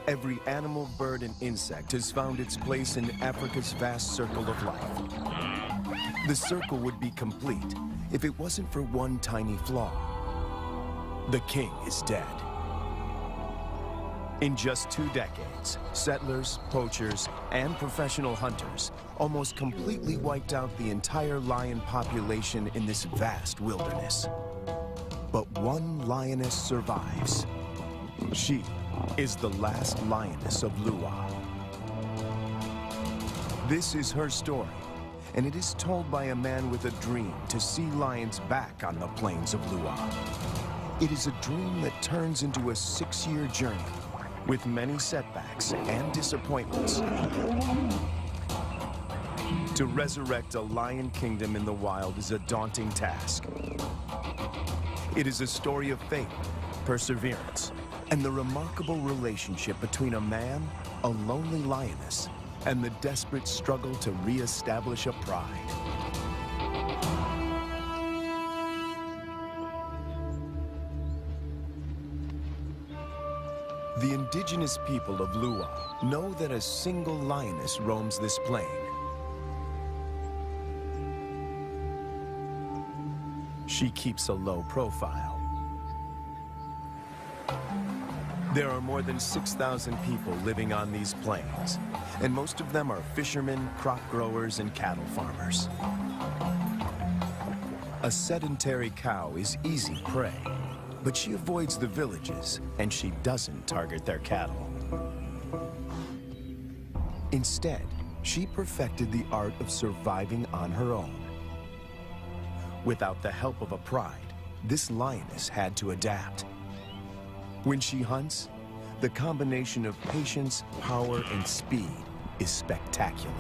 Every animal, bird, and insect has found its place in Africa's vast circle of life. The circle would be complete if it wasn't for one tiny flaw. The king is dead. In just 2 decades, settlers, poachers, and professional hunters almost completely wiped out the entire lion population in this vast wilderness. But one lioness survives. She is the last lioness of Liuwa. This is her story, and it is told by a man with a dream to see lions back on the plains of Liuwa. It is a dream that turns into a 6-year journey with many setbacks and disappointments. To resurrect a lion kingdom in the wild is a daunting task. It is a story of faith, perseverance, and the remarkable relationship between a man, a lonely lioness, and the desperate struggle to re-establish a pride. The indigenous people of Liuwa know that a single lioness roams this plain. She keeps a low profile. There are more than 6,000 people living on these plains, and most of them are fishermen, crop growers, and cattle farmers. A sedentary cow is easy prey, but she avoids the villages, and she doesn't target their cattle. Instead, she perfected the art of surviving on her own. Without the help of a pride, this lioness had to adapt. When she hunts, the combination of patience, power, and speed is spectacular.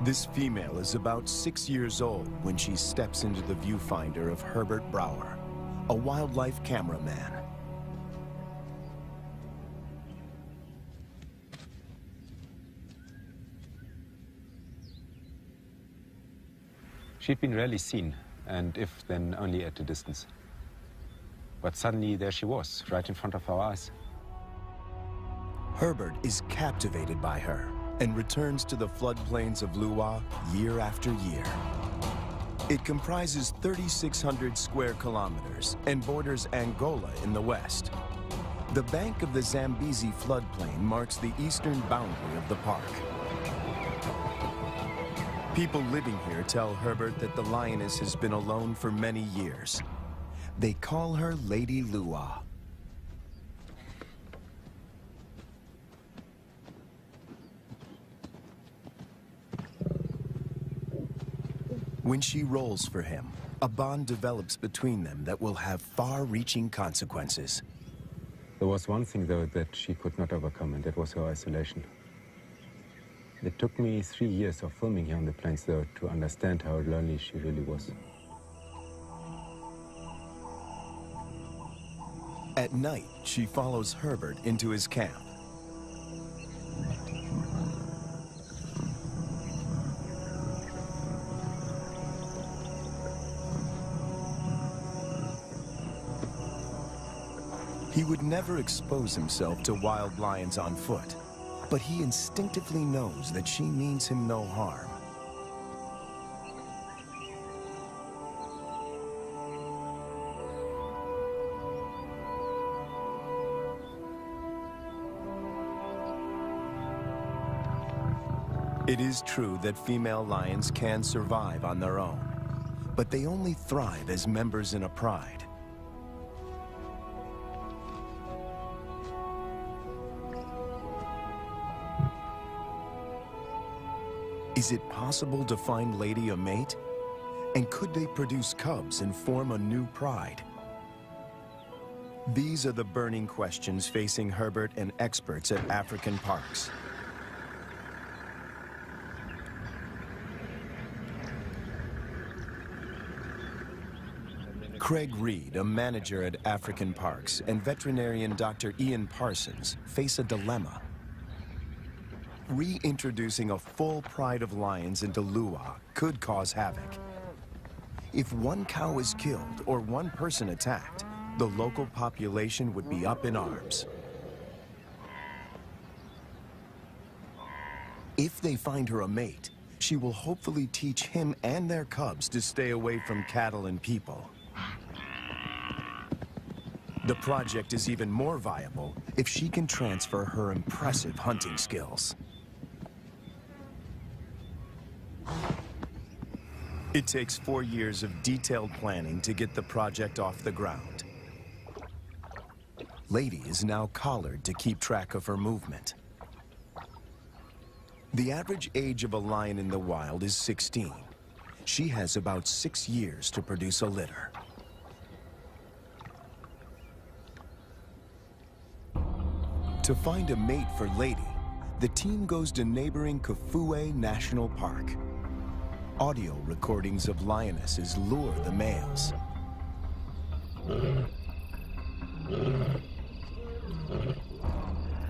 This female is about 6 years old when she steps into the viewfinder of Herbert Brouwer, a wildlife cameraman. She'd been rarely seen, and if, then only at a distance. But suddenly there she was, right in front of our eyes. Herbert is captivated by her and returns to the floodplains of Liuwa year after year. It comprises 3,600 square kilometers and borders Angola in the west. The bank of the Zambezi floodplain marks the eastern boundary of the park. People living here tell Herbert that the lioness has been alone for many years. They call her Lady Liuwa. When she rolls for him, a bond develops between them that will have far-reaching consequences. There was one thing, though, that she could not overcome, and that was her isolation. It took me 3 years of filming here on the plains, though, to understand how lonely she really was. At night, she follows Herbert into his camp. He would never expose himself to wild lions on foot, but he instinctively knows that she means him no harm. It is true that female lions can survive on their own, but they only thrive as members in a pride. Is it possible to find Lady a mate? And could they produce cubs and form a new pride? These are the burning questions facing Herbert and experts at African parks. Craig Reed, a manager at African Parks, and veterinarian Dr. Ian Parsons face a dilemma. Reintroducing a full pride of lions into Luwa could cause havoc. If one cow is killed or one person attacked, the local population would be up in arms. If they find her a mate, she will hopefully teach him and their cubs to stay away from cattle and people. The project is even more viable if she can transfer her impressive hunting skills. It takes 4 years of detailed planning to get the project off the ground. Lady is now collared to keep track of her movement. The average age of a lion in the wild is 16. She has about 6 years to produce a litter. To find a mate for Lady, the team goes to neighboring Kafue National Park. Audio recordings of lionesses lure the males.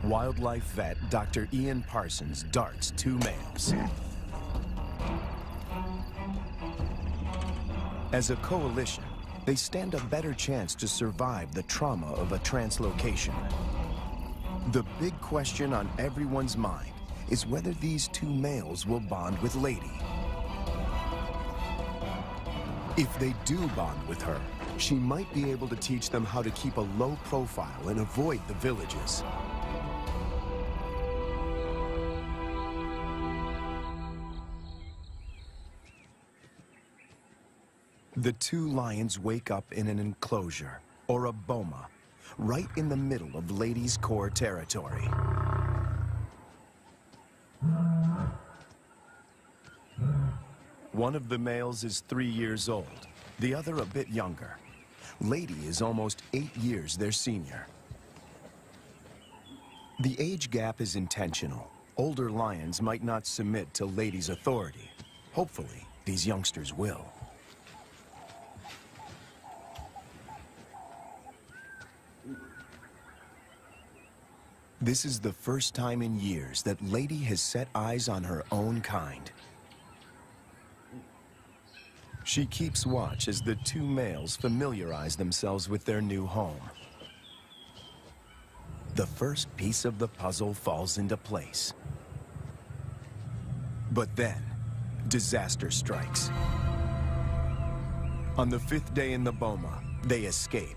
Wildlife vet Dr. Ian Parsons darts 2 males. As a coalition, they stand a better chance to survive the trauma of a translocation. The big question on everyone's mind is whether these 2 males will bond with Lady. If they do bond with her, she might be able to teach them how to keep a low profile and avoid the villages. The 2 lions wake up in an enclosure, or a boma, right in the middle of Lady's core territory. One of the males is 3 years old, the other a bit younger. Lady is almost 8 years their senior. The age gap is intentional. Older lions might not submit to Lady's authority. Hopefully, these youngsters will. This is the first time in years that Lady has set eyes on her own kind. She keeps watch as the 2 males familiarize themselves with their new home. The first piece of the puzzle falls into place. But then, disaster strikes. On the 5th day in the boma, they escape.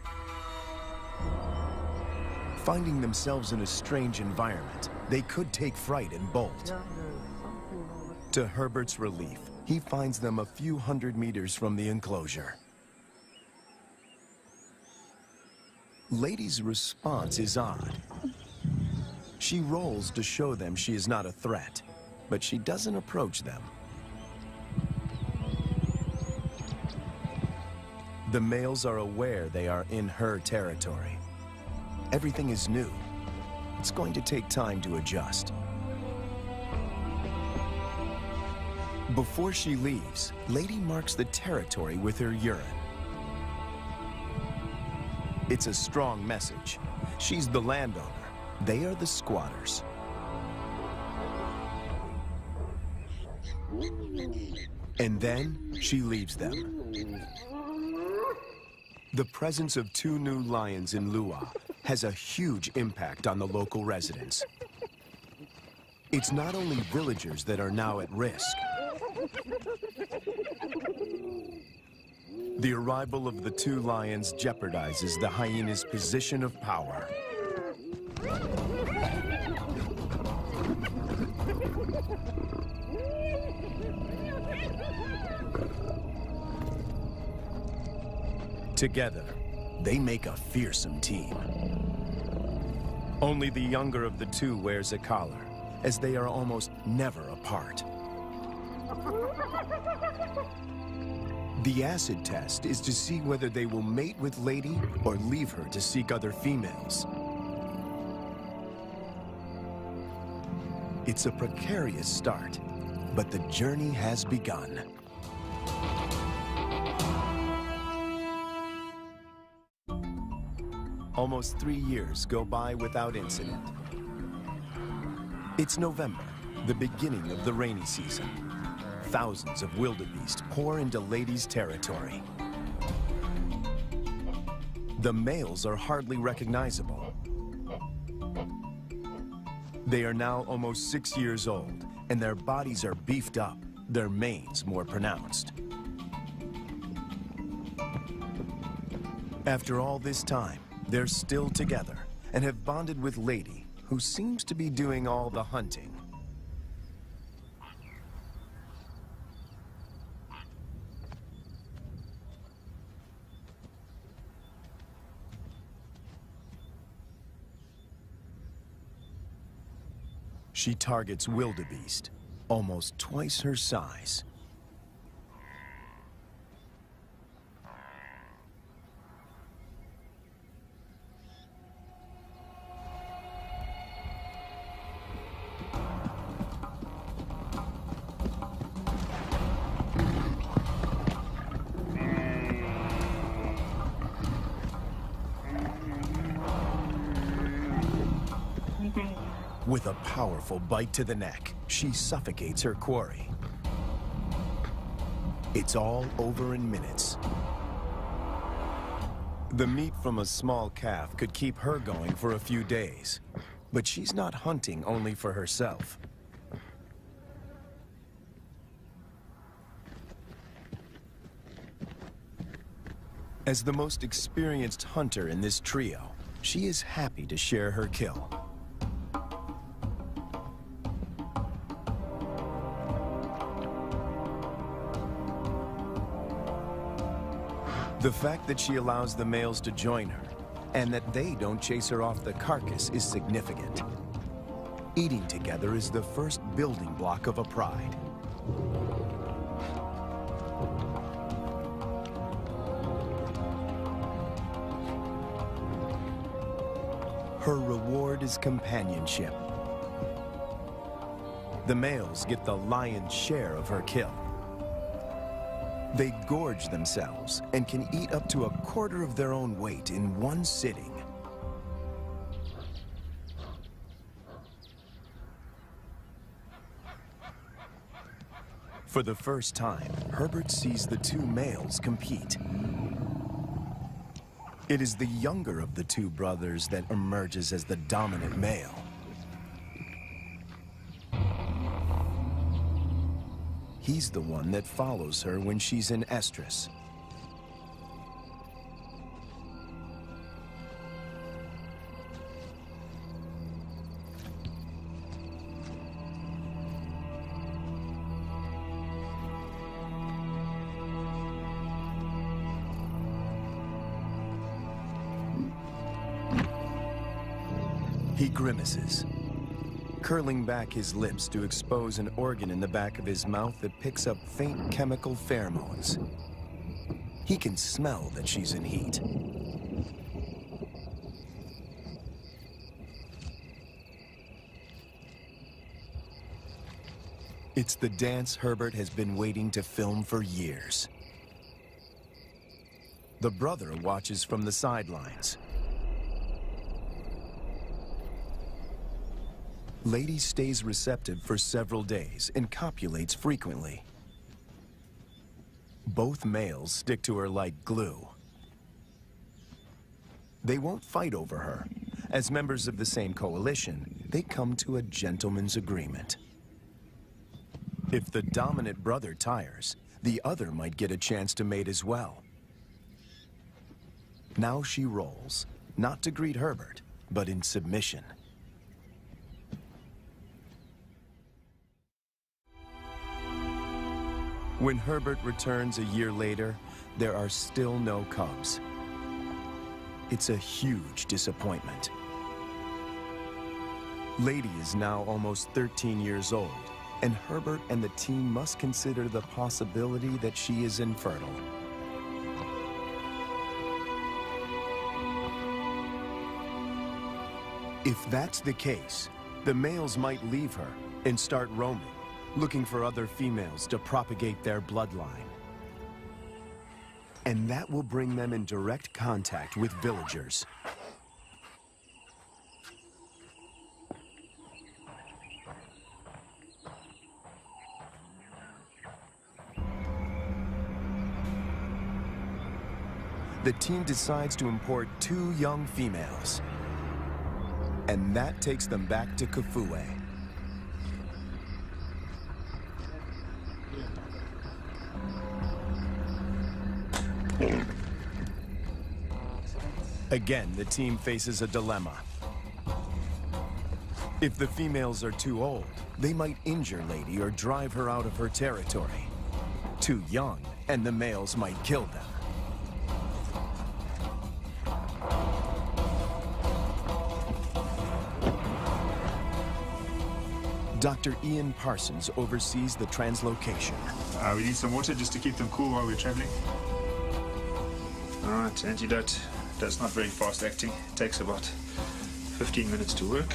Finding themselves in a strange environment, they could take fright and bolt. To Herbert's relief, he finds them a few hundred meters from the enclosure. Lady's response is odd. She rolls to show them she is not a threat, but she doesn't approach them. The males are aware they are in her territory. Everything is new. It's going to take time to adjust. Before she leaves, Lady marks the territory with her urine. It's a strong message. She's the landowner. They are the squatters. And then she leaves them. The presence of 2 new lions in Luwa has a huge impact on the local residents. It's not only villagers that are now at risk. The arrival of the 2 lions jeopardizes the hyena's position of power. Together, they make a fearsome team. Only the younger of the 2 wears a collar, as they are almost never apart. The acid test is to see whether they will mate with Lady or leave her to seek other females. It's a precarious start, but the journey has begun. Almost 3 years go by without incident. It's November, the beginning of the rainy season. Thousands of wildebeest pour into Lady's territory. The males are hardly recognizable. They are now almost 6 years old, and their bodies are beefed up, their manes more pronounced. After all this time, they're still together and have bonded with Lady, who seems to be doing all the hunting. She targets wildebeest, almost twice her size. With a powerful bite to the neck, she suffocates her quarry. It's all over in minutes. The meat from a small calf could keep her going for a few days, but she's not hunting only for herself. As the most experienced hunter in this trio, she is happy to share her kill. The fact that she allows the males to join her, and that they don't chase her off the carcass, is significant. Eating together is the first building block of a pride. Her reward is companionship. The males get the lion's share of her kill. They gorge themselves and can eat up to 1/4 of their own weight in one sitting. For the first time, Herbert sees the two males compete. It is the younger of the two brothers that emerges as the dominant male. He's the one that follows her when she's in estrus. He grimaces, curling back his lips to expose an organ in the back of his mouth that picks up faint chemical pheromones. He can smell that she's in heat. It's the dance Herbert has been waiting to film for years. The brother watches from the sidelines. Lady stays receptive for several days and copulates frequently. Both males stick to her like glue. They won't fight over her. As members of the same coalition, they come to a gentleman's agreement. If the dominant brother tires, the other might get a chance to mate as well. Now she rolls, not to greet Herbert, but in submission. When Herbert returns a year later, there are still no cubs. It's a huge disappointment. Lady is now almost 13 years old, and Herbert and the team must consider the possibility that she is infertile. If that's the case, the males might leave her and start roaming, looking for other females to propagate their bloodline. And that will bring them in direct contact with villagers. the team decides to import 2 young females. And that takes them back to Kafue. Again, the team faces a dilemma. If the females are too old, they might injure Lady or drive her out of her territory. Too young, and the males might kill them. Dr. Ian Parsons oversees the translocation. We need some water just to keep them cool while we're traveling. All right, antidote. That's not very fast acting. It takes about 15 minutes to work.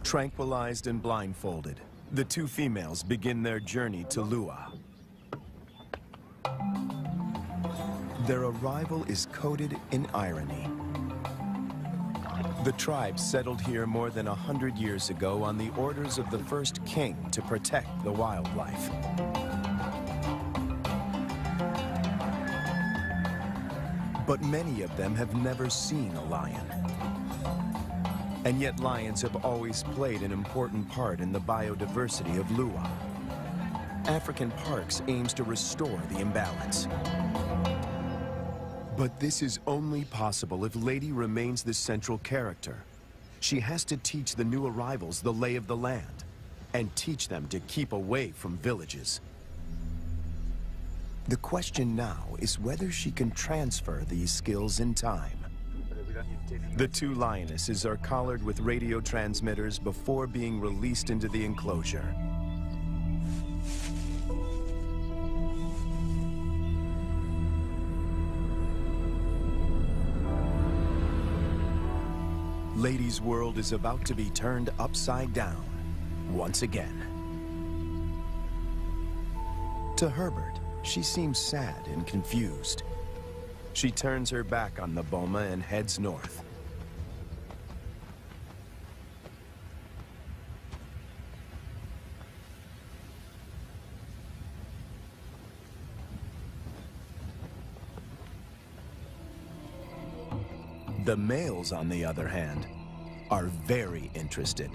Tranquilized and blindfolded, the 2 females begin their journey to Lua. Their arrival is coated in irony. The tribe settled here more than 100 years ago on the orders of the first king to protect the wildlife. But many of them have never seen a lion. And yet lions have always played an important part in the biodiversity of Lua. African Parks aims to restore the imbalance. But this is only possible if Lady remains the central character. She has to teach the new arrivals the lay of the land and teach them to keep away from villages. The question now is whether she can transfer these skills in time. The 2 lionesses are collared with radio transmitters before being released into the enclosure. Lady's world is about to be turned upside down, once again. To Herbert, she seems sad and confused. She turns her back on the boma and heads north. The males, on the other hand, are very interested.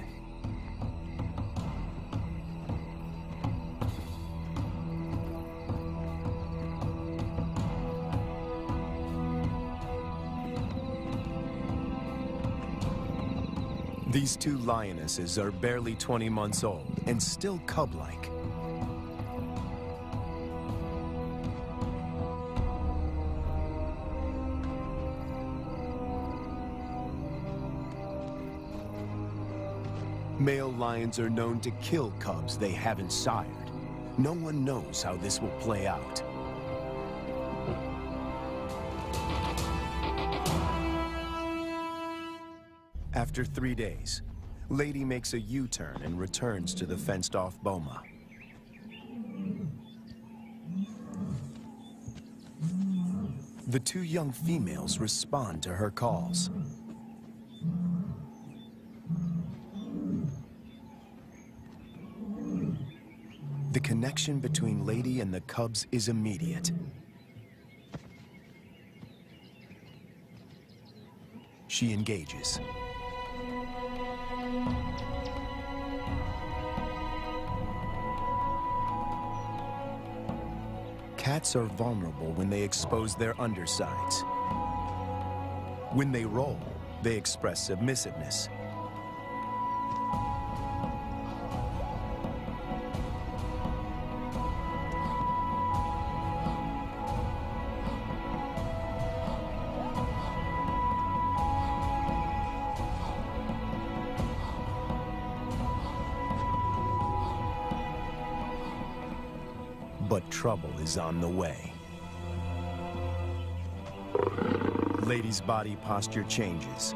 These 2 lionesses are barely 20 months old and still cub-like. Male lions are known to kill cubs they haven't sired. No one knows how this will play out. After 3 days, Lady makes a U-turn and returns to the fenced-off boma. The 2 young females respond to her calls. The connection between Lady and the cubs is immediate. She engages. Cats are vulnerable when they expose their undersides. When they roll, they express submissiveness. But trouble is on the way. Lady's body posture changes.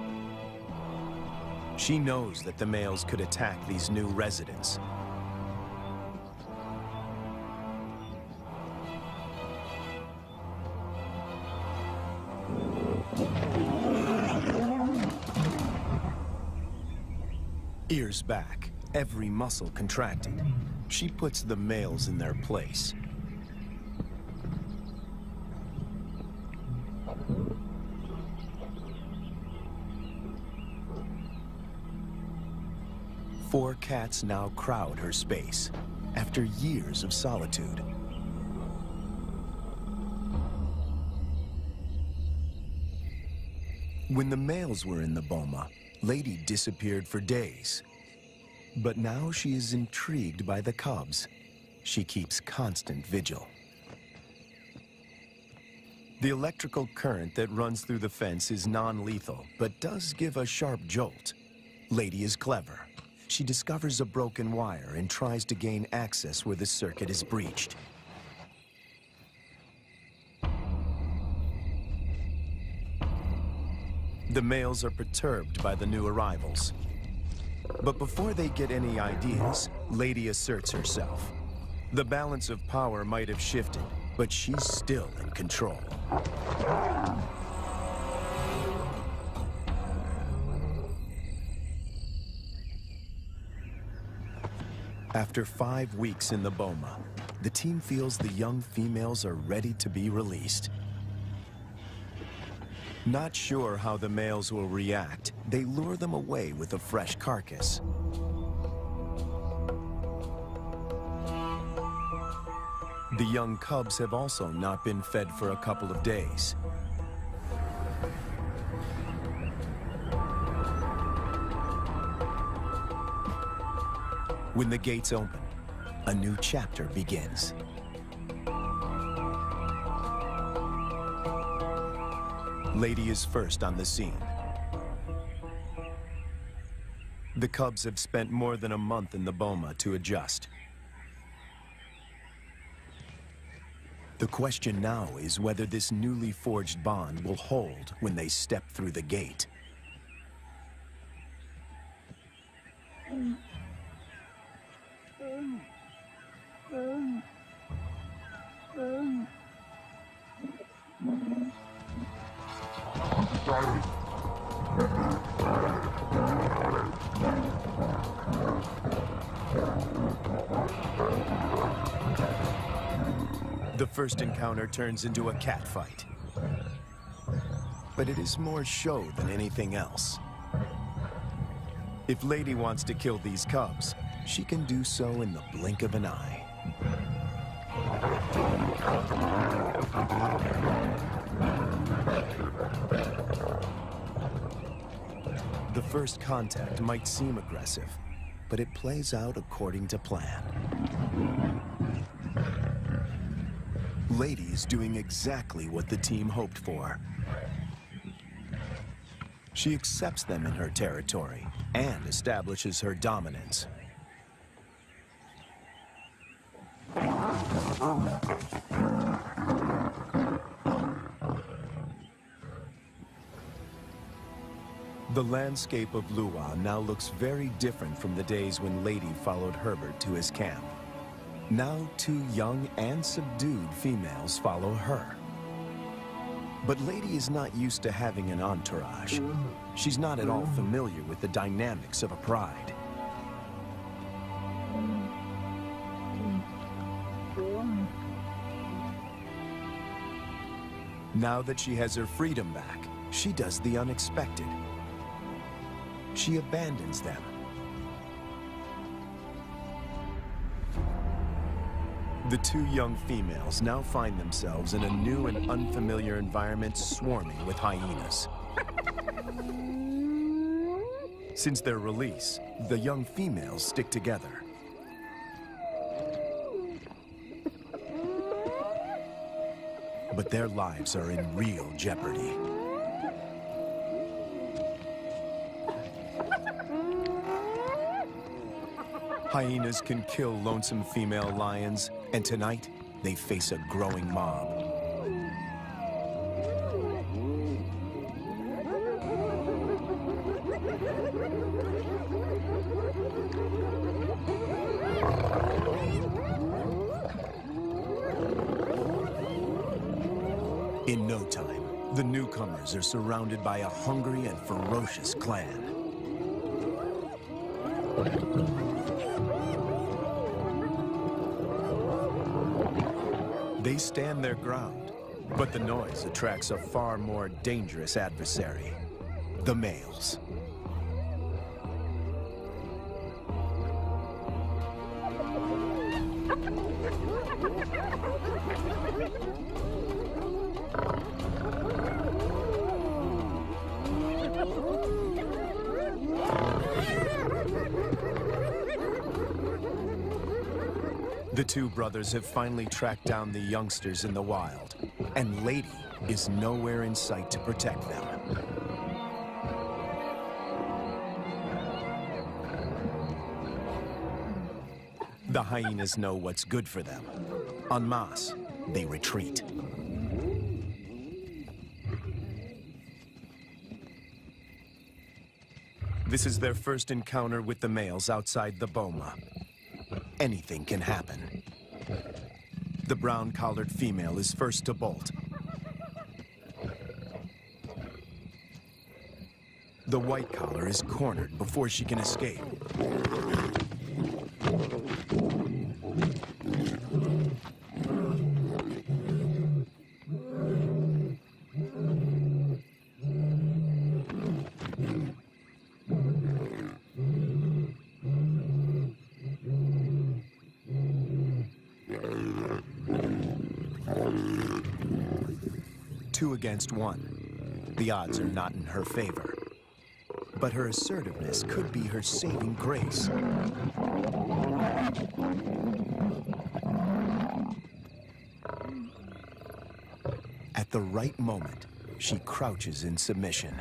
She knows that the males could attack these new residents. Ears back, every muscle contracted. She puts the males in their place. Four cats now crowd her space, after years of solitude. When the males were in the boma, Lady disappeared for days. But now she is intrigued by the cubs. She keeps constant vigil. The electrical current that runs through the fence is non-lethal, but does give a sharp jolt. Lady is clever. She discovers a broken wire and tries to gain access where the circuit is breached. The males are perturbed by the new arrivals. But before they get any ideas, Lady asserts herself. The balance of power might have shifted, but she's still in control. After 5 weeks in the boma, the team feels the young females are ready to be released. Not sure how the males will react, they lure them away with a fresh carcass. The young cubs have also not been fed for a couple of days. When the gates open, a new chapter begins. Lady is first on the scene. The cubs have spent more than a month in the boma to adjust. The question now is whether this newly forged bond will hold when they step through the gate. The first encounter turns into a cat fight. But it is more show than anything else. If Lady wants to kill these cubs, she can do so in the blink of an eye. The first contact might seem aggressive, but it plays out according to plan. Lady is doing exactly what the team hoped for. She accepts them in her territory and establishes her dominance. The landscape of Lua now looks very different from the days when Lady followed Herbert to his camp. Now 2 young and subdued females follow her. But Lady is not used to having an entourage. She's not at all familiar with the dynamics of a pride. Now that she has her freedom back, she does the unexpected. She abandons them. The 2 young females now find themselves in a new and unfamiliar environment swarming with hyenas. Since their release, the young females stick together. But their lives are in real jeopardy. Hyenas can kill lonesome female lions, and tonight, they face a growing mob. In no time, the newcomers are surrounded by a hungry and ferocious clan. They stand their ground, but the noise attracts a far more dangerous adversary, the males. The two brothers have finally tracked down the youngsters in the wild, and Lady is nowhere in sight to protect them. The hyenas know what's good for them. En masse, they retreat. This is their first encounter with the males outside the boma. Anything can happen. The brown-collared female is first to bolt. The white collar is cornered before she can escape. Two against one. The odds are not in her favor. But her assertiveness could be her saving grace. At the right moment, she crouches in submission.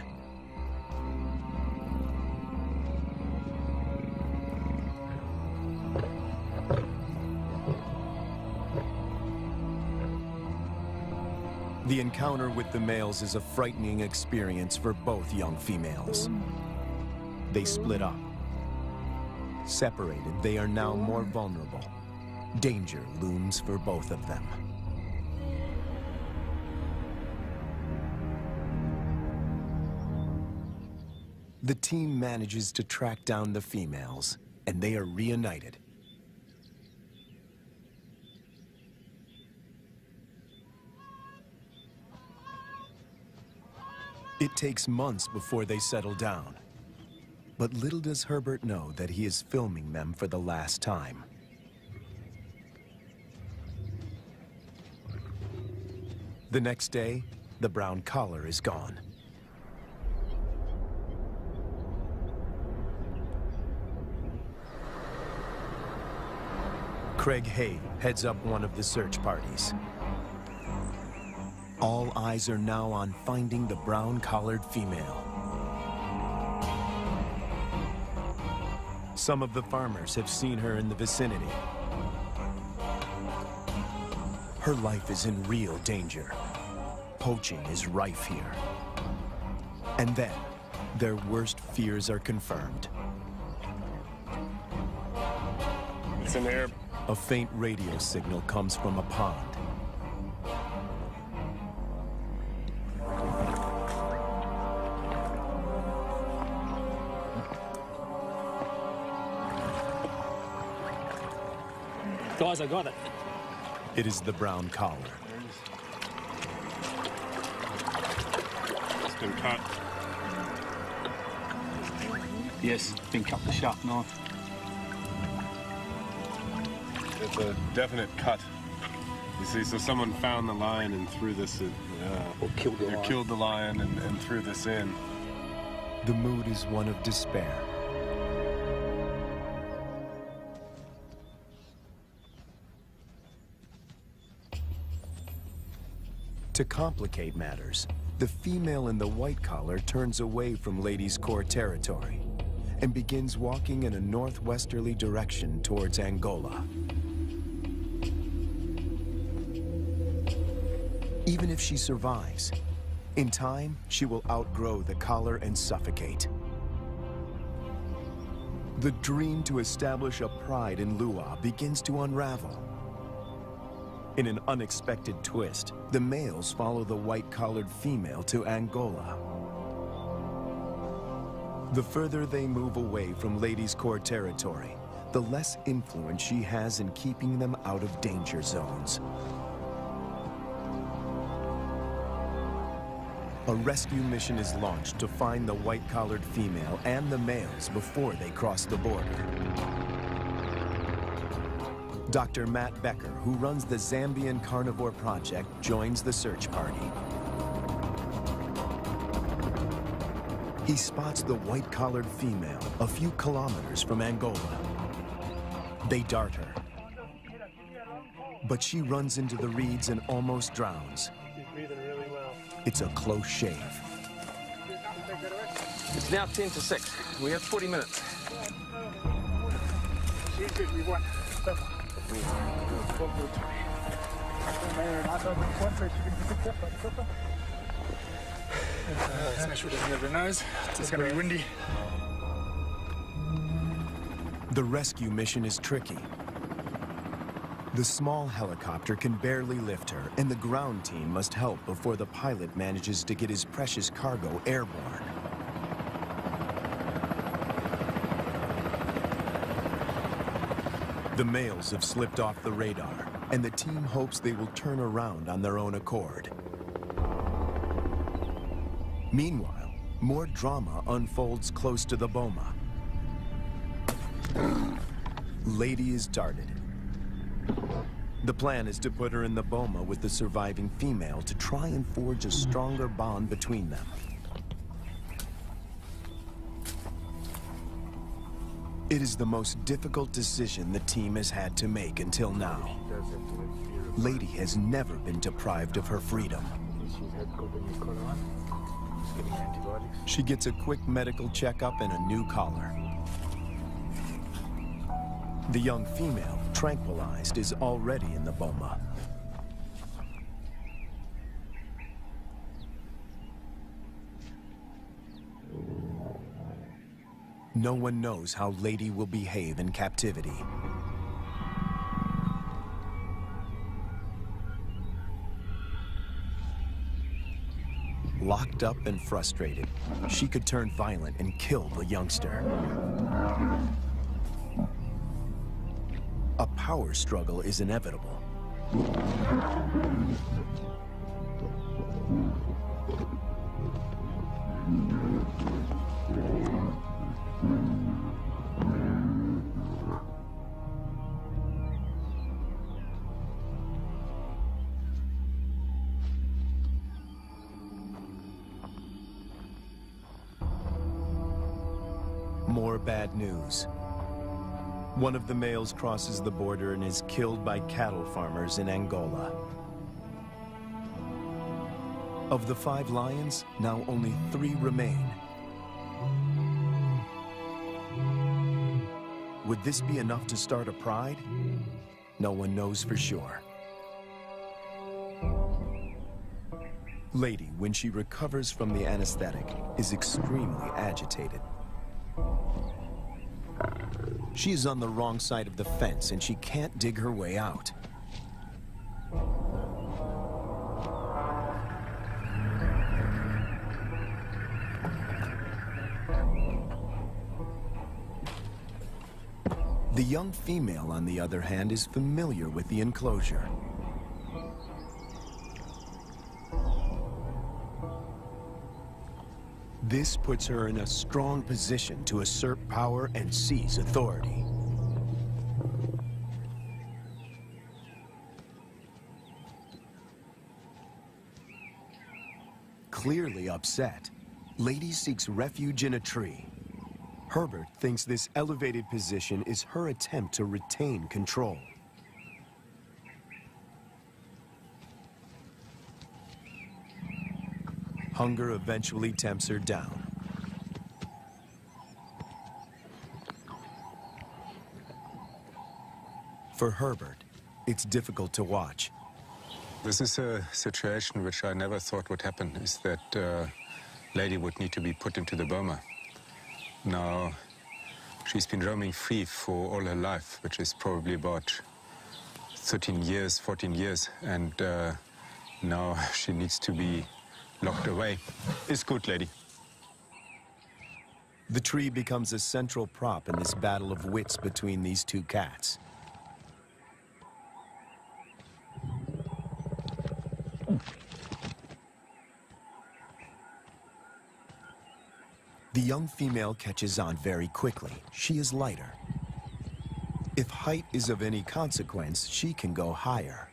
The encounter with the males is a frightening experience for both young females. They split up. Separated, they are now more vulnerable. Danger looms for both of them. The team manages to track down the females, and they are reunited. It takes months before they settle down. But little does Herbert know that he is filming them for the last time. The next day, the brown collar is gone. Craig Hay heads up one of the search parties. All eyes are now on finding the brown-collared female. Some of the farmers have seen her in the vicinity. Her life is in real danger. Poaching is rife here. And then, their worst fears are confirmed. It's in there. A faint radio signal comes from a pond. Guys, I got it. It is the brown collar. It's been cut. Yes, been cut with a sharp knife. It's a definite cut. You see, so someone found the lion and threw this in. Or killed the lion. Killed the lion and threw this in. The mood is one of despair. To complicate matters, the female in the white collar turns away from Lady's Core territory and begins walking in a northwesterly direction towards Angola. Even if she survives, in time, she will outgrow the collar and suffocate. The dream to establish a pride in Lua begins to unravel. In an unexpected twist, the males follow the white-collared female to Angola. The further they move away from Lady's Core territory, the less influence she has in keeping them out of danger zones. A rescue mission is launched to find the white-collared female and the males before they cross the border. Dr. Matt Becker, who runs the Zambian Carnivore Project, joins the search party. He spots the white-collared female a few kilometers from Angola. They dart her, but she runs into the reeds and almost drowns. She's breathing really well. It's a close shave. It's now 10 to 6. We have 40 minutes. She's good. We won. Let's make sure it doesn't get her nose. It's going to be windy. The rescue mission is tricky. The small helicopter can barely lift her, and the ground team must help before the pilot manages to get his precious cargo airborne. The males have slipped off the radar, and the team hopes they will turn around on their own accord. Meanwhile, more drama unfolds close to the boma. Lady is darted. The plan is to put her in the boma with the surviving female to try and forge a stronger bond between them. It is the most difficult decision the team has had to make until now. Lady has never been deprived of her freedom. She gets a quick medical checkup and a new collar. The young female, tranquilized, is already in the boma. No one knows how Lady will behave in captivity. Locked up and frustrated, she could turn violent and kill the youngster. A power struggle is inevitable. More bad news. One of the males crosses the border and is killed by cattle farmers in Angola. Of the 5 lions, now only 3 remain. Would this be enough to start a pride? No one knows for sure. Lady, when she recovers from the anesthetic, is extremely agitated. She is on the wrong side of the fence and she can't dig her way out. The young female, on the other hand, is familiar with the enclosure. This puts her in a strong position to assert power and seize authority. Clearly upset, Lady seeks refuge in a tree. Herbert thinks this elevated position is her attempt to retain control. Hunger eventually tempts her down. For Herbert, it's difficult to watch. This is a situation which I never thought would happen, is that Lady would need to be put into the boma. Now, she's been roaming free for all her life, which is probably about 13 years, 14 years, and now she needs to be locked away. It's good, Lady. The tree becomes a central prop in this battle of wits between these 2 cats. The young female catches on very quickly. She is lighter. If height is of any consequence, she can go higher.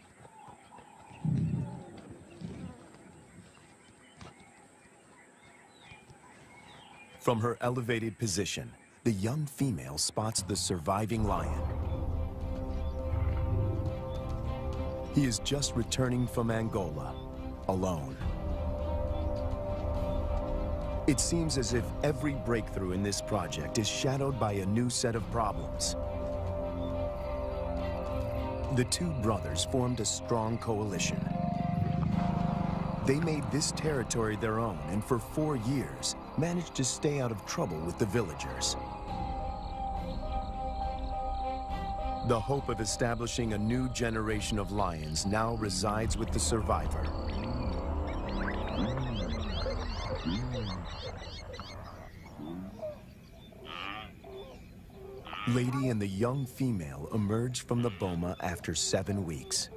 From her elevated position, the young female spots the surviving lion. He is just returning from Angola, alone. It seems as if every breakthrough in this project is shadowed by a new set of problems. The two brothers formed a strong coalition. They made this territory their own and for 4 years managed to stay out of trouble with the villagers. The hope of establishing a new generation of lions now resides with the survivor. Lady and the young female emerged from the boma after 7 weeks.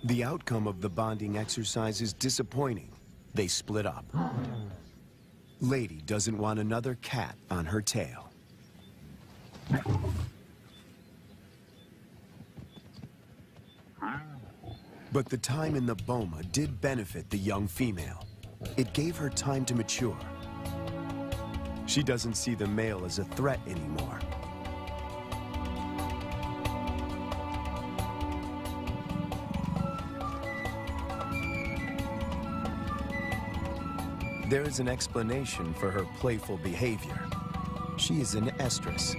The outcome of the bonding exercise is disappointing. They split up. Lady doesn't want another cat on her tail. But the time in the boma did benefit the young female. It gave her time to mature. She doesn't see the male as a threat anymore. There is an explanation for her playful behavior. She is an estrus.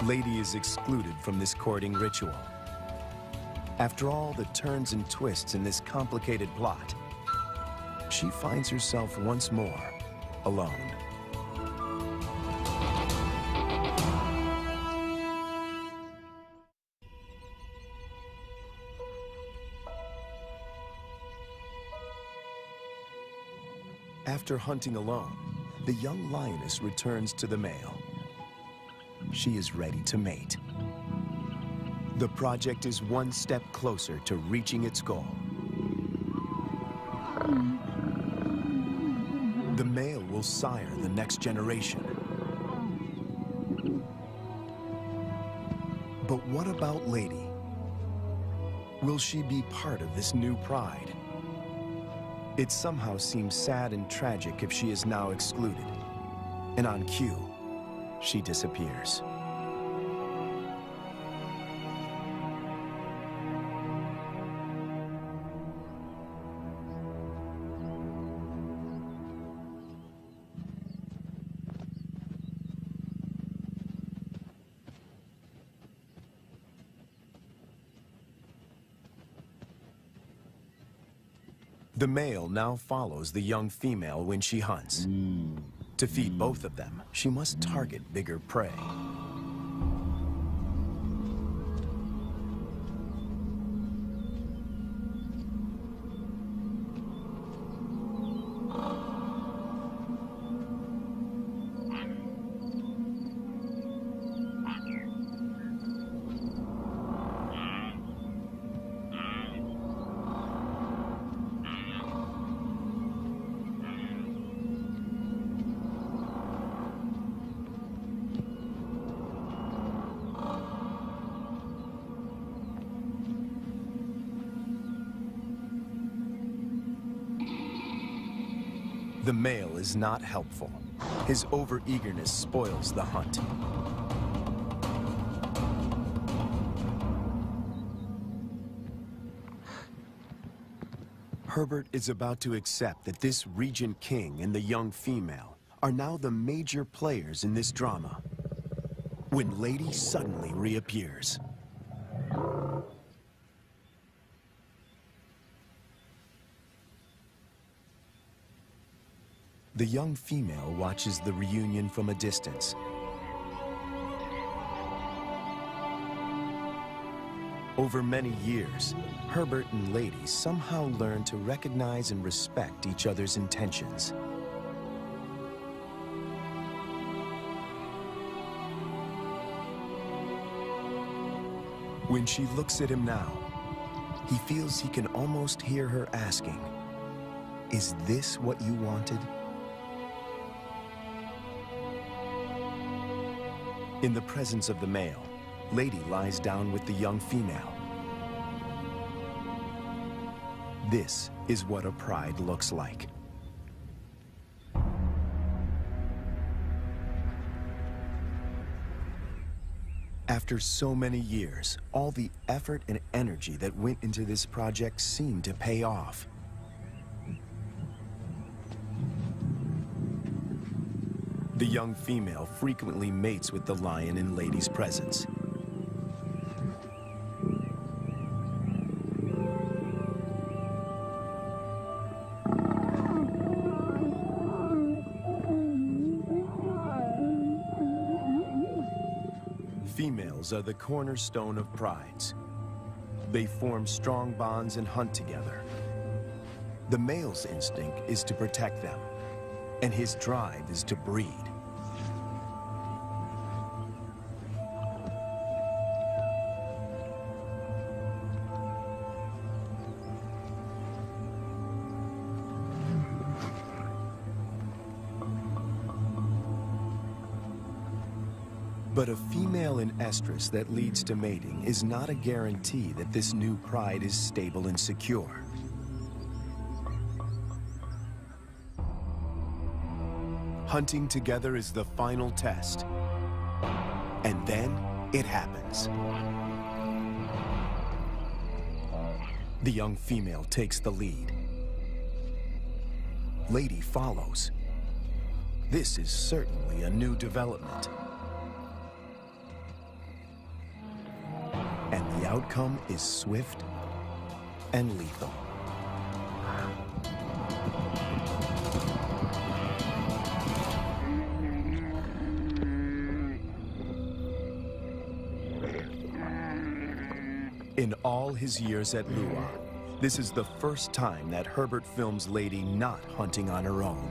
Lady is excluded from this courting ritual. After all the turns and twists in this complicated plot, she finds herself once more alone. After hunting alone, the young lioness returns to the male. She is ready to mate. The project is one step closer to reaching its goal. The male will sire the next generation. But what about Lady? Will she be part of this new pride? It somehow seems sad and tragic if she is now excluded. And on cue, she disappears. The male now follows the young female when she hunts. To feed both of them, she must target bigger prey. The male is not helpful. His overeagerness spoils the hunt. Herbert is about to accept that this Regent King and the young female are now the major players in this drama, when Lady suddenly reappears. The young female watches the reunion from a distance. Over many years, Herbert and Lady somehow learn to recognize and respect each other's intentions. When she looks at him now, he feels he can almost hear her asking, Is this what you wanted? In the presence of the male, Lady lies down with the young female. This is what a pride looks like. After so many years, all the effort and energy that went into this project seemed to pay off. The young female frequently mates with the lion in Lady's presence. Females are the cornerstone of prides. They form strong bonds and hunt together. The male's instinct is to protect them, and his drive is to breed. But a female in estrus that leads to mating is not a guarantee that this new pride is stable and secure. Hunting together is the final test. And then it happens. The young female takes the lead. Lady follows. This is certainly a new development. And the outcome is swift and lethal. In all his years at Lua, this is the first time that Herbert films Lady not hunting on her own.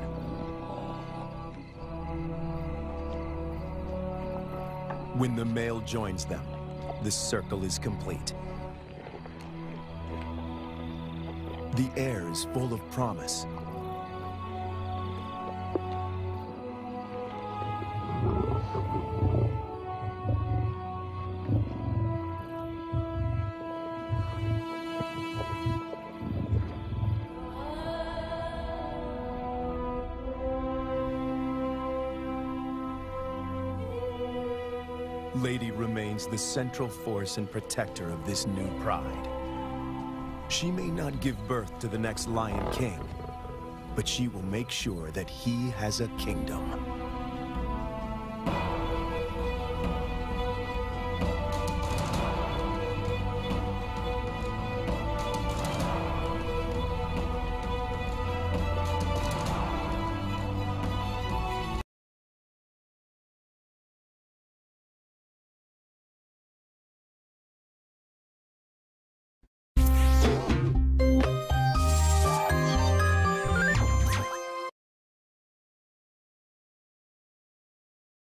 When the male joins them, the circle is complete. The air is full of promise. Lady remains the central force and protector of this new pride. She may not give birth to the next Lion King, but she will make sure that he has a kingdom.